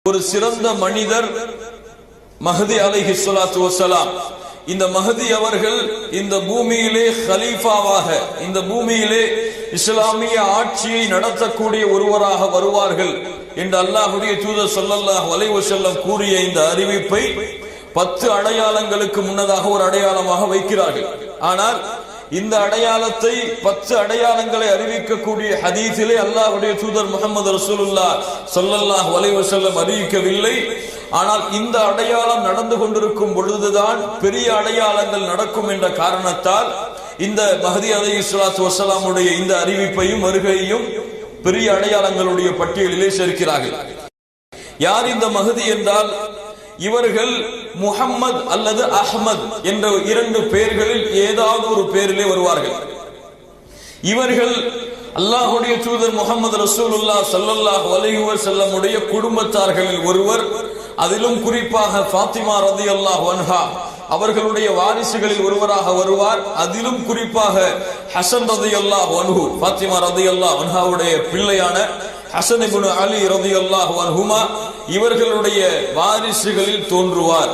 ஒரு சிறந்த மனிதர் மஹதி அலைஹிஸ்ஸலாத்து வஸ்ஸலாம். இந்த மஹதி அவர்கள் இந்த பூமியிலே கலீஃபாவாக, இந்த பூமியிலே இஸ்லாமிய ஆட்சியை நடத்தக்கூடிய ஒருவராக வருவார்கள் என்று அல்லாஹ்வுடைய தூதர் ஸல்லல்லாஹு அலைஹி வஸல்லம் கூறிய இந்த அறிவிப்பை 10 அடையாளங்களுக்கு முன்னதாக ஒரு அடையாளமாக வைக்கிறார்கள். ஆனால் இந்த அடையாளத்தை 10 அடையாளங்களை அறிவிக்கக்கூடிய ஹதீஸிலே அல்லாஹ்வுடைய தூதர் முஹம்மது ரசூலுல்லாஹ் ஸல்லல்லாஹு அலைஹி வஸல்லம் அறிவிக்கவில்லை. ஆனால் இந்த அடையாளம் நடந்து கொண்டிருக்கும் பொழுதுதான் பெரிய அடையாளங்கள் நடக்கும் என்ற காரணத்தால் இந்த மஹதி அலைஹிஸ்ஸலாத்து வஸ்ஸலாமுடைய இந்த அறிவிப்பையும் வருகையையும் பெரிய அடையாளங்களுடைய பட்டியலிலே சேர்க்கிறார்கள். யார் இந்த மஹதி என்றால், இவர்கள் முஹம்மது அல்லது அஹ்மத் என்ற 2 பெயர்களில் ஏதாவது ஒரு பெயரிலே வருவார்கள். இவர்கள் அல்லாஹ்வுடைய தூதர் முஹம்மது ரசூலுல்லாஹ் ஸல்லல்லாஹு அலைஹி வஸல்லம் உடைய குடும்பத்தார்களில் ஒருவர். அதிலும் குறிப்பாக ஃபாத்திமா ரலியல்லாஹு அன்ஹா அவர்களுடைய வாரிசுகளில் ஒருவராக வருவார். அதிலும் குறிப்பாக ஹசன் ரலியல்லாஹு அன்ஹு, ஃபாத்திமா ரலியல்லாஹு அன்ஹாவுடைய பிள்ளையான ஹசன் இப்னு அலி ரலியல்லாஹு அன்ஹுமா இவர்களுடைய வாரிசுகளில் தோன்றுவார்.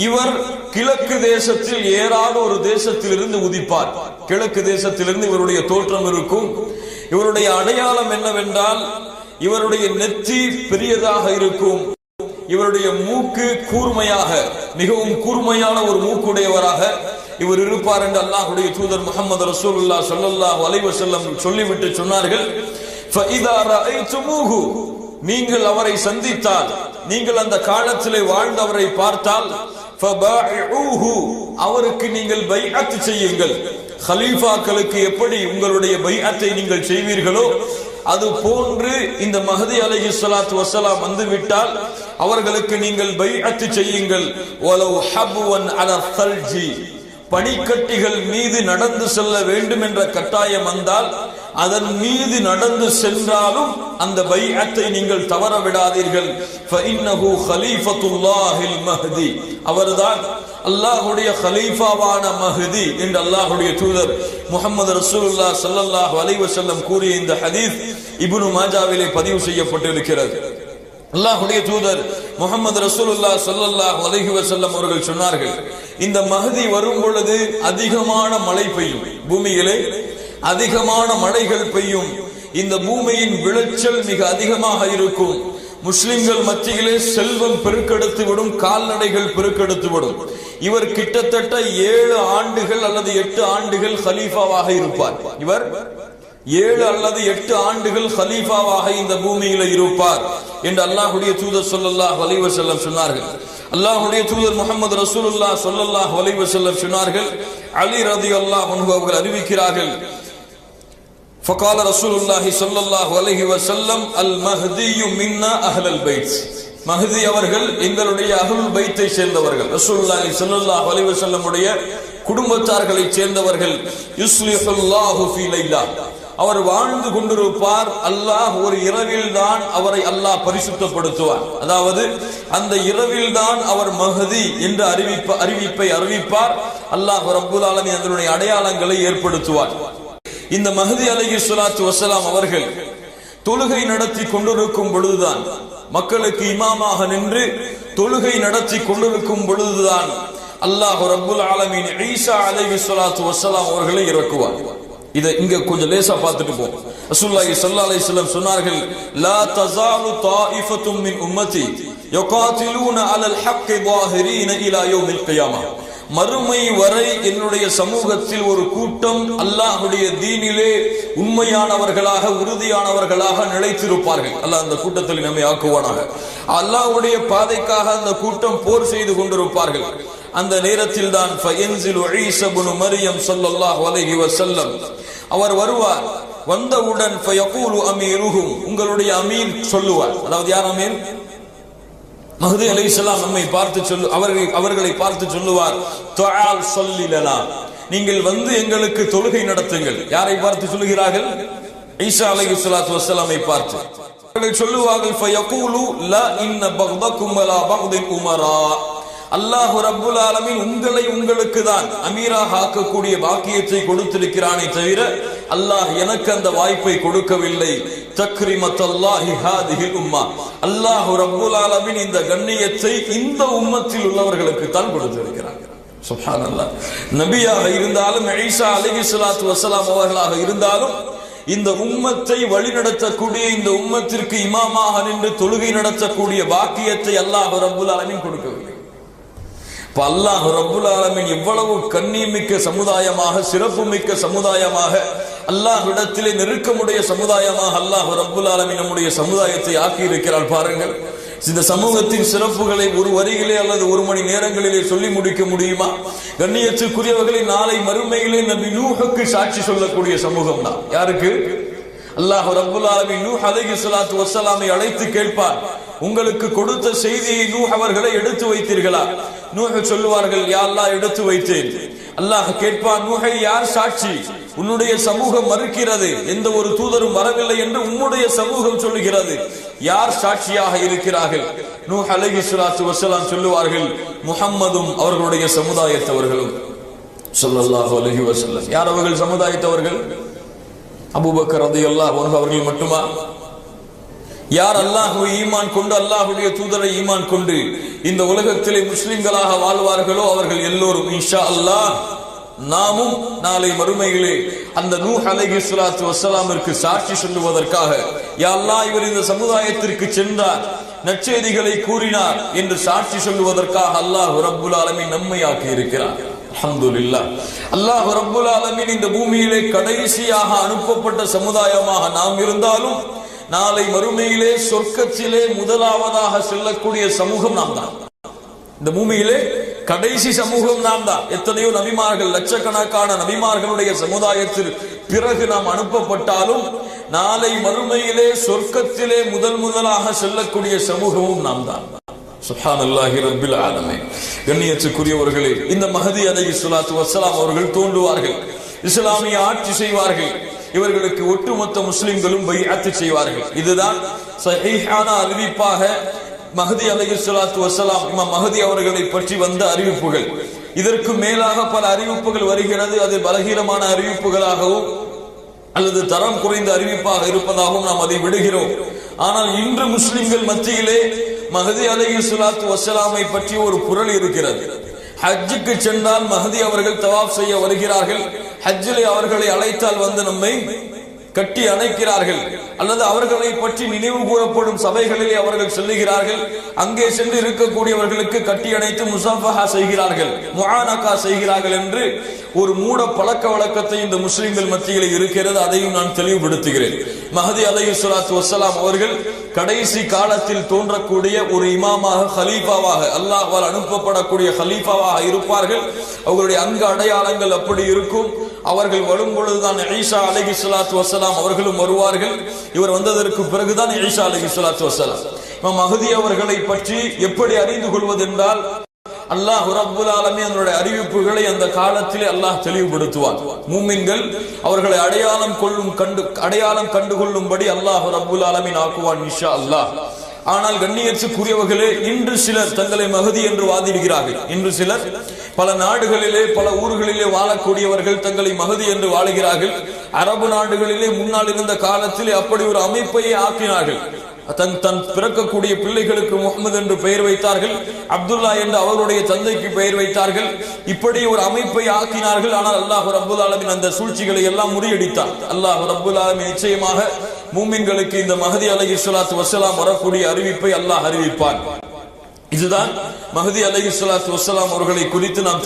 இவர் கிழக்கு தேசத்தில் ஏறாத ஒரு தேசத்திலிருந்து உதிப்பார். கிழக்கு தேசத்திலிருந்து இவருடைய தோற்றம் இருக்கும். இவருடைய அடையாளம் என்னவென்றால், இவருடைய நெற்றி பெரியதாக இருக்கும். இவருடைய மூக்கு கூர்மையாக, மிகவும் கூர்மையான ஒரு மூக்குடையவராக இவர் இருப்பார் என்று அல்லாஹ்வுடைய தூதர் முஹம்மது ரசூலுல்லாஹ் ஸல்லல்லாஹு அலைஹி வஸல்லம் சொல்லிவிட்டு சொன்னார்கள், ஃபஇதா ரஅய்துமூஹு, நீங்கள் அவரை சந்தித்தால், நீங்கள் அந்த காலத்திலே வாழ்ந்தவரை பார்த்தால், ஃபபாஇஊஹு, அவருக்கு நீங்கள் பைஅத் செய்யுங்கள். கலீஃபாக்களுக்கு எப்படி உங்களுடைய பைஅத்தை நீங்கள் செய்வீர்களோ அது போன்று இந்த மஹதி அலைஹிஸ்ஸலாத்து வஸ்ஸலாம் வந்துவிட்டால் அவர்களுக்கு நீங்கள் பைஅத் செய்யுங்கள். வலவ் ஹப்வன் அலா ஸல்ஜி, பனிக்கட்டிகள் மீது நடந்து செல்ல வேண்டும் என்ற கட்டாயம் வந்தால் அதன் மீது நடந்து சென்றாலும் அந்த பைஅத்தை நீங்கள் தவற விடாதீர்கள். ஃபஇன்னஹு கலீஃபத்துல்லாஹில் மஹதி, அவர்தான் அல்லாஹ்வுடைய கலீஃபாவான மஹதி என்று அல்லாஹ்வுடைய தூதர் முஹம்மது ரசூலுல்லாஹ் ஸல்லல்லாஹு அலைஹி வஸல்லம் கூறிய இந்த ஹதீஸ் இப்னு மாஜாவிலே பதிவு செய்யப்பட்டிருக்கிறது. அல்லாஹ்வுடைய தூதர் முஹம்மது ரசூலுல்லாஹ் ஸல்லல்லாஹு அலைஹி வஸல்லம் அவர்கள் சொன்னார்கள், இந்த மஹதி வரும் பொழுது அதிகமான மழை பெய்யும், பூமியிலே அதிகமான மழைகள் பெய்யும், இந்த பூமியின் விளைச்சல் மிக அதிகமாக இருக்கும், முஸ்லிம்கள் மத்தியிலே செல்வம் பெருக்கெடுத்து விடும், கால்நடைகள் பெருக்கெடுத்து விடும். இவர் கிட்டத்தட்ட 7 ஆண்டுகள் அல்லது 8 ஆண்டுகள் கலீஃபாவாக இருப்பார். இவர் 7 அல்லது 8 ஆண்டுகள் கலீஃபாவாக இந்த பூமியில இருப்பார் என்று அல்லாஹ்வுடைய தூதர் ஸல்லல்லாஹு அலைஹி வஸல்லம் சொன்னார்கள். அல்லாஹ்வுடைய தூதர் முஹம்மது ரசூலுல்லாஹ் ஸல்லல்லாஹு அலைஹி வஸல்லம் சொன்னார்கள், அலி ரலியல்லாஹு அன்ஹு அவர்கள் அறிவிக்கிறார்கள், ஃபகால ரசூலுல்லாஹி ஸல்லல்லாஹு அலைஹி வஸல்லம் அல் மஹ்தியு மின்னா அஹ்லல் பைத், மஹ்தி அவர்கள் எங்களுடைய அஹ்லுல் பைத்தை சேர்ந்தவர்கள், ரசூலுல்லாஹி ஸல்லல்லாஹு அலைஹி வஸல்லம் உடைய குடும்பத்தார்களை சேர்ந்தவர்கள். யுஸ்லிஹுல்லாஹு ஃபீ லைலா, அவர் வாழ்ந்து கொண்டிருப்பார், அல்லாஹ் ஒரு இரவில் தான் அவரை அல்லாஹ் பரிசுத்தப்படுத்துவார். அதாவது அந்த இரவில் தான் அவர் மஹதி என்ற அறிவிப்பை அறிவிப்பார். அல்லாஹ் ரப்புல் ஆலமீன் அதனுடைய அடையாளங்களை ஏற்படுத்துவார். இந்த மஹதி அலைஹிஸ்ஸலாத்து வஸ்ஸலாம் அவர்கள் தொழுகை நடத்தி கொண்டிருக்கும் பொழுதுதான், மக்களுக்கு இமாமாக நின்று தொழுகை நடத்தி கொண்டிருக்கும் பொழுதுதான் அல்லாஹ் ரப்புல் ஆலமீன் ஈசா அலைஹிஸ்ஸலாத்து வஸ்ஸலாம் அவர்களை இறக்குவார். இதை இங்க கொஞ்சம் லேசா பார்த்துட்டு போ. ரசூலுல்லாஹி ஸல்லல்லாஹு அலைஹி வஸல்லம் சொன்னார்கள், லா தஸாலு தாயிஃபத்தும் மின் உம்மதி யகாதிலூன அலல் ஹக்கி ظاهرين இலா யௌமில் கியாமா, மறுமை வரை என்னுடைய சமூகத்தில் ஒரு கூட்டம் அல்லாஹ்வுடைய தீனிலே உண்மையானவர்களாக உறுதியானவர்களாக நிலைத்திருப்பார்கள். அல்லாஹ் அந்த கூட்டத்தில் நம்மை ஆக்குவானாக. அல்லாஹ்வுடைய பாதைக்காக அந்த கூட்டம் போர் செய்து கொண்டிருப்பார்கள். அந்த நேரத்தில் தான் ஃபயன்சிலு ஈஸா இப்னு மரியம் ஸல்லல்லாஹு அலைஹி வஸல்லம் அவர் வருவார். வந்தவுடன் ஃபயகூலு அமீருஹும், உங்களுடைய அமீர் சொல்லுவார். அதாவது யார் அமீர்? மஹ்தி அலைஹிஸ்ஸலாம் நம்மை பார்த்து அவர்களை பார்த்து சொல்லுவார், தஆல் ஸல்லி லனா, நீங்கள் வந்து எங்களுக்கு தொழுகை நடத்துங்கள். யாரை பார்த்து சொல்லுகிறார்கள்? ஈசா அலைஹிஸ்ஸலாத்து வஸ்ஸலாமை பார்த்து. அவர்கள் சொல்லுவார்கள், ஃபயகூலு லா இன்ன பக்தக்கும் வலா பக்தில் உமரா, அல்லாஹ் ரப்புல் ஆலமீன் உங்களை உங்களுக்கு தான் அமீராக ஆக்கக்கூடிய பாக்கியத்தை கொடுத்திருக்கிறானே தவிர அல்லாஹ் எனக்கு அந்த வாய்ப்பை கொடுக்கவில்லை. தக்ரிமத்தல்லாஹி ஹாதிஹில் உம்மா, அல்லாஹ் ரப்புல் ஆலமீன் இந்த கண்ணியத்தை இந்த உம்மத்தில் உள்ளவர்களுக்கு தான் கொடுத்திருக்கிறார். சுப்ஹானல்லாஹ். நபியாக இருந்தாலும் ஈசா அலைஹிஸ்ஸலாத்து வஸலாம் அவர்களாக இருந்தாலும் இந்த உம்மத்தை வழிநடத்தக்கூடிய, இந்த உம்மத்திற்கு இமாமாக நின்று தொழுகை நடத்தக்கூடிய பாக்கியத்தை அல்லாஹ் ரப்புல் ஆலமீன் கொடுக்கவில்லை. அல்லாஹ் ரப்புல் ஆலமீன் எவ்வளவு கண்ணியமிக்க சமுதாயமாக, சிறப்பு மிக்க சமுதாயமாக, அல்லாஹ்விடத்திலே நெருக்கமுடைய சமுதாயமாக அல்லாஹ் ரப்புல் ஆலமீன் நம்முடைய சமுதாயத்தை ஆக்கி இருக்கிறார். பாருங்கள், இந்த சமூகத்தின் சிறப்புகளை ஒரு வரியிலே அல்லது ஒரு மணி நேரங்களிலே சொல்லி முடிக்க முடியுமா? கண்ணியத்துக்குரியவர்களை, நாளை மறுமையிலே நபி நூஹுக்கு சாட்சி சொல்லக்கூடிய சமூகம் தான். யாருக்கு? அல்லாஹ் ரப்புல் ஆலமீன் நூஹ் அலைஹிஸ்ஸலாத்து வஸ்ஸலாமை அழைத்து கேட்பார், உங்களுக்கு கொடுத்த செய்தியை நூஹ் அவர்களை எடுத்து வைத்தீர்களா? நூஹ் சொல்லுவார்கள், யா அல்லாஹ் எடுத்து வைத்தேன். அல்லாஹ் கேட்பான், நூஹை யார் சாட்சி? உன்னுடைய சமூகம் மறுக்கிறது, எந்த ஒரு தூதரும் வரவில்லை என்று உன்னுடைய சமூகம் சொல்லுகிறது, யார் சாட்சியாக இருக்கிறார்கள்? நூஹ் அலைஹிஸ்ஸலாத்து வஸ்ஸலாம் சொல்லுவார்கள், முஹம்மதும் அவர்களுடைய சமுதாயத்தவர்களும் ஸல்லல்லாஹு அலைஹி வஸல்லம். யார் அவர்கள் சமுதாயத்தவர்கள்? அபூபக்கர் ரலியல்லாஹு அன்ஹு அவர்கள் மட்டுமா? யார் அல்லாஹ்வை ஈமான் கொண்டு, அல்லாஹ்வுடைய தூதரை ஈமான் கொண்டு இந்த உலகத்திலே முஸ்லிம்களாக வாழ்வார்களோ அவர்கள் எல்லோரும் இன்ஷா அல்லாஹ் நாமும் நாளை மறுமையிலே அந்த நூஹ் அலைஹிஸ்ஸலாத்து வஸ்ஸலாமிற்கு சாட்சி சொல்லுவதற்காக, யா அல்லாஹ் இவர் இந்த சமுதாயத்திற்கு சென்றார், நற்செய்திகளை கூறினார் என்று சாட்சி சொல்லுவதற்காக அல்லாஹ் ரப்புல் ஆலமீன் நம்மை ஆக்கி இருக்கிறார். அல்ஹம்துலில்லாஹ். அல்லாஹ் ரப்புல் ஆலமீன் இந்த பூமியிலே கடைசியாக அனுப்பப்பட்ட சமுதாயமாக நாம் இருந்தாலும் நாளை மறுமையிலே சொர்க்கத்திலே முதலாவதாக செல்லக்கூடிய சமூகம் நாம் தான். இந்த பூமியிலே கடைசி சமூகம் நாம் தான். எத்தனையோ நபிமார்கள், லட்சக்கணக்கான நபிமார்களுடைய சமுதாயத்தில் பிறகு நாம் அனுப்பப்பட்டாலும் நாளை மறுமையிலே சொர்க்கத்திலே முதலாக செல்லக்கூடிய சமூகமும் நாம் தான். சுப்ஹானல்லாஹி ரப்பில் ஆலமீன். கண்ணியத்துக்குரியவர்களே, இந்த மஹதி அலைஹிஸ்ஸலாத்து வஸ்ஸலாம் அவர்கள் தோன்றுவார்கள், இஸ்லாமிய ஆட்சி செய்வார்கள், இவர்களுக்கு ஒட்டுமொத்த முஸ்லிம்களும் பைஅத் செய்வார்கள். இதுதான் சஹீஹான அறிவிப்பாக மஹதி அலைஹிஸ்ஸலாத்து வஸ்ஸலாம் இமாம் மஹதி அவர்களை பற்றி வந்த அறிவிப்புகள். இதற்கு மேலாக பல அறிவிப்புகள் வருகிறது. அது பலகீனமான அறிவிப்புகளாகவும் அல்லது தரம் குறைந்த அறிவிப்பாக இருப்பதாகவும் நாம் அதை விடுகிறோம். ஆனால் இன்று முஸ்லிம்கள் மத்தியிலே மஹதி அலைஹிஸ்ஸலாத்து வஸ்ஸலாமை பற்றி ஒரு புரள் இருக்கிறது. ஹஜ்ஜுக்கு சென்றால் மஹதி அவர்கள் தவாப் செய்ய வருகிறார்கள், ஹஜ்ஜிலே அவர்களை அழைத்தால் வந்து நம்மை கட்டி அணைக்கிறார்கள், அல்லது அவர்களை பற்றி நினைவு கூறப்படும் சபைகளிலே அவர்கள் செல்லுகிறார்கள், அங்கே சென்று இருக்கக்கூடியவர்களுக்கு கட்டி அணைத்து முசாஃபஹா செய்கிறார்கள், முஆனகா செய்கிறார்கள் என்று ஒரு மூட பழக்க வழக்கத்தை இந்த முஸ்லிம்கள் மத்தியில் இருக்கிறது. அதையும் நான் தெளிவுபடுத்துகிறேன். மஹதி அலைஹிஸ்ஸலாத்து வஸ்ஸலாம் அவர்கள் கடைசி காலத்தில் தோன்றக்கூடிய ஒரு இமாமாக, ஹலீஃபாவாக, அல்லாஹ்வால் அனுப்பப்படக்கூடிய ஹலீஃபாவாக இருப்பார்கள். அவர்களுடைய அங்க அடையாளங்கள் அப்படி இருக்கும். அவர்கள் வரும் பொழுதுதான் ஈசா அலைஹிஸ்ஸலாத்து வஸ்ஸலாம் அவர்களும் வருவார்கள். இவர் வந்ததற்கு பிறகுதான் ஈசா அலைஹிஸ்ஸலாத்து வஸ்ஸலாம். இமாம் மஹதி அவர்களை பற்றி எப்படி அறிந்து கொள்வது என்றால், அல்லாஹ் ரப்புல் ஆலமீன் அதனுடைய அறிவிப்புகளை அந்த காலத்திலே அல்லாஹ் தெளிவுபடுத்துவார். மூமின்கள் அவர்களை அடையாளம் கண்டுகொள்ளும்படி அல்லாஹ் ரப்புல் ஆலமீன் ஆக்குவான் இன்ஷா அல்லாஹ். ஆனால் கண்ணியத்துக்குரியவர்களே, இன்று சிலர் தங்களை மஹதி என்று வாதிடுகிறார்கள். இன்று சிலர் பல நாடுகளிலே, பல ஊர்களிலே வாழக்கூடியவர்கள் தங்களை மஹதி என்று வாழுகிறார்கள். அரபு நாடுகளிலே முன்னால் இருந்த காலத்திலே அப்படி ஒரு அமைப்பையே ஆக்கினார்கள். தன் பிறக்கக்கூடிய பிள்ளைகளுக்கு முஹம்மது என்று பெயர் வைத்தார்கள், அப்துல்லா என்று அவருடைய தந்தைக்கு பெயர் வைத்தார்கள். இப்படி ஒரு அமைப்பை ஆக்கினார்கள். ஆனால் அல்லாஹ் ரப்புல் ஆலமீன் அந்த சூழ்ச்சிகளை எல்லாம் முறியடித்தார். அல்லாஹ் ரப்புல் ஆலமீன் நிச்சயமாக மூமின்களுக்கு இந்த மஹதி அலைஹிஸ்ஸலாத்து வஸ்ஸலாம் வரக்கூடிய அறிவிப்பை அல்லாஹ் அறிவிப்பான். இதுதான் மஹதி அலைஹிஸ்ஸலாத்து வஸ்ஸலாம் அவர்களை குறித்து நாம்